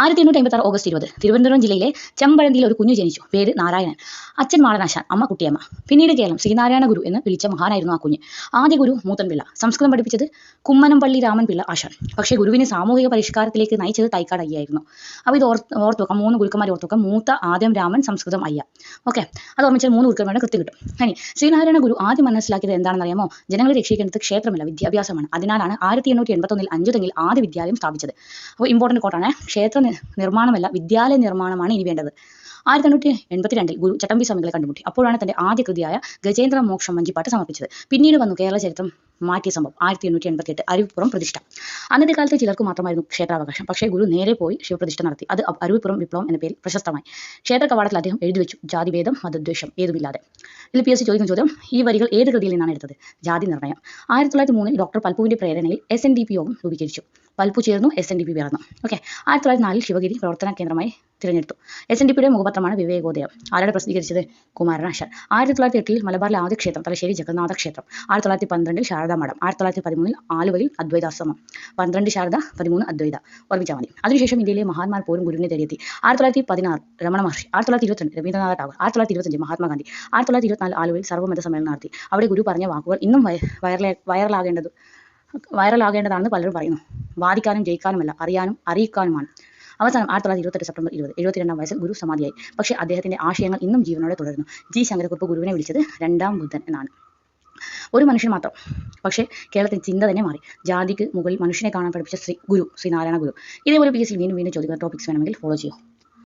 1856 August 20 Thiruvananthapuram ജില്ലയിലെ ചെമ്പഴന്തിയിൽ ഒരു കുഞ്ഞു ജനിച്ചു. പേര് നാരായണൻ. അച്ഛൻ മാളനാശാൻ, അമ്മ കുട്ടിയമ്മ. പിന്നീട് കേരളം ശ്രീനാരായണ ഗുരു എന്ന് വിളിച്ച മഹാനായിരുന്നു ആ കുഞ്ഞ്. ആദ്യ ഗുരു മൂത്തൻപിള്ള. സംസ്കൃതം പഠിപ്പിച്ചത് കുമ്മനംപള്ളി രാമൻപിള്ള ആശാൻ. പക്ഷേ ഗുരുവിനെ സാമൂഹിക പരിഷ്കാരത്തിലേക്ക് നയിച്ചത് തൈക്കാട് അയ്യായിരുന്നു. അപ്പോൾ ഇത് ഓർത്ത് വെക്കാം. 3 ഗുരുക്കന്മാർ ഓർത്ത് വെക്കാം. മൂത്ത ആദ്യം രാമൻ, സംസ്കൃതം അയ്യ. ഓക്കെ, അത് ഓർമ്മിച്ചാൽ 3 ഗുരുക്കന്മാരുടെ കൃത്യം കിട്ടും. ഇനി ശ്രീനാരായണ ഗുരു ആദ്യം മനസ്സിലാക്കിയത് എന്താണെന്ന് അറിയാമോ? ജനങ്ങളെ രക്ഷിക്കേണ്ടത് ക്ഷേത്രമല്ല, വിദ്യാഭ്യാസമാണ്. അതിനാലാണ് 1881 അഞ്ചുതെങ്ങിൽ ആദ്യ വിദ്യാലയം സ്ഥാപിച്ചത്. അപ്പോൾ ഇമ്പോർട്ടൻറ്റ് കോട്ടാണ്. ക്ഷേത്ര നിർമ്മാണമല്ല, വിദ്യാലയ നിർമ്മാണമാണ് ഇനി വേണ്ടത്. 1882 ഗുരു ചട്ടമ്പി സ്വാമികളെ കണ്ടുമുട്ടി. അപ്പോഴാണ് തന്റെ ആദ്യ കൃതിയായ ഗജേന്ദ്ര മോക്ഷം വഞ്ചിപ്പാട്ട് സമർപ്പിച്ചത്. പിന്നീട് വന്നു കേരള ചരിത്രം മാറ്റിയ സംഭവം 1888 അരുവിപ്പുറം പ്രതിഷ്ഠ. അന്നത്തെ കാലത്ത് ചിലർക്ക് മാത്രമായിരുന്നു ക്ഷേത്രാവകാശം. പക്ഷേ ഗുരു നേരെ പോയി ശിവപ്രതിഷ്ഠ നടത്തി. അത് അരുവിപ്പുറം വിപ്ലവം എന്ന പേരിൽ പ്രശസ്തമായി. ക്ഷേത്ര കവാടത്തിൽ അദ്ദേഹം എഴുതി വെച്ചു: ജാതിഭേദം, മതദ്വേഷം ഏതുമില്ലാതെ. ഇതിൽ PSC ചോദിക്കുന്ന ചോദ്യം: ഈ വരികൾ ഏത് കൃതിയിൽ നിന്നാണ് എടുത്തത്? ജാതി നിർണയം. 1903 ഡോക്ടർ പൽപുവിന്റെ പ്രേരണയിൽ SNDP യോഗം രൂപീകരിച്ചു. പൽപു ചേർന്നു, SNDP പിറന്നു. ഓക്കെ, 1904 ശിവഗിരി പ്രവർത്തന കേന്ദ്രമായി തിരഞ്ഞെടുത്തു. SNDPയുടെ മുഖപത്രമാണ് വിവേകോദയം. ആരാണ് പ്രസിദ്ധീകരിച്ചത്? കുമാരനാശാൻ. 1908 മലബാറിലെ ആദ്യ ക്ഷേത്രം തലശ്ശേരി ജഗന്നാഥ ക്ഷേത്രം. 1912 ശാരദാ മഠം. 1913 ആലുവയിൽ അദ്വൈതാശ്രമം. 12 ശാരദ, 13 അദ്വൈത. ഓർമ്മിച്ചാൽ മതി. അതിനുശേഷം ഇന്ത്യയിലെ മഹാന്മാർ പോലും ഗുരുവിനെ തേടിയെത്തി. 1916 രമണ മഹർഷി. 1922 രവീന്ദ്രനാഥ ടാഗോർ. 1925 മഹാത്മാഗാന്ധി. 1924 ആലുവയിൽ സർവ്വമത സമ്മേളനം നടത്തി. അവിടെ ഗുരു പറഞ്ഞ വാക്കുകൾ ഇന്നും വൈറലാകേണ്ടതാണെന്ന് പലരും പറയുന്നു. വാദിക്കാനും ജയിക്കാനുമല്ല, അറിയാനും അറിയിക്കാനുമാണ്. അവസാനം 1928 സെപ്റ്റംബർ 20 72-ാം വയസ്സിൽ ഗുരു സമാധിയായി. പക്ഷേ അദ്ദേഹത്തിന്റെ ആശയങ്ങൾ ഇന്നും ജീവനോടെ തുടരുന്നു. G ശങ്കരക്കുറുപ്പ് ഗുരുവിനെ വിളിച്ചത് രണ്ടാം ബുദ്ധൻ എന്നാണ്. ഒരു മനുഷ്യൻ മാത്രം. പക്ഷേ കേരളത്തിൽ ചിന്ത തന്നെ മാറി. ജാതിക്ക് മുകളിൽ മനുഷ്യനെ കാണാൻ പഠിപ്പിച്ച ശ്രീനാരായണ ഗുരു. ഇതേപോലെ PSC വീണ്ടും ചോദിക്കുന്ന ടോപ്പിക്സ് വേണമെങ്കിൽ ഫോളോ ചെയ്യൂ.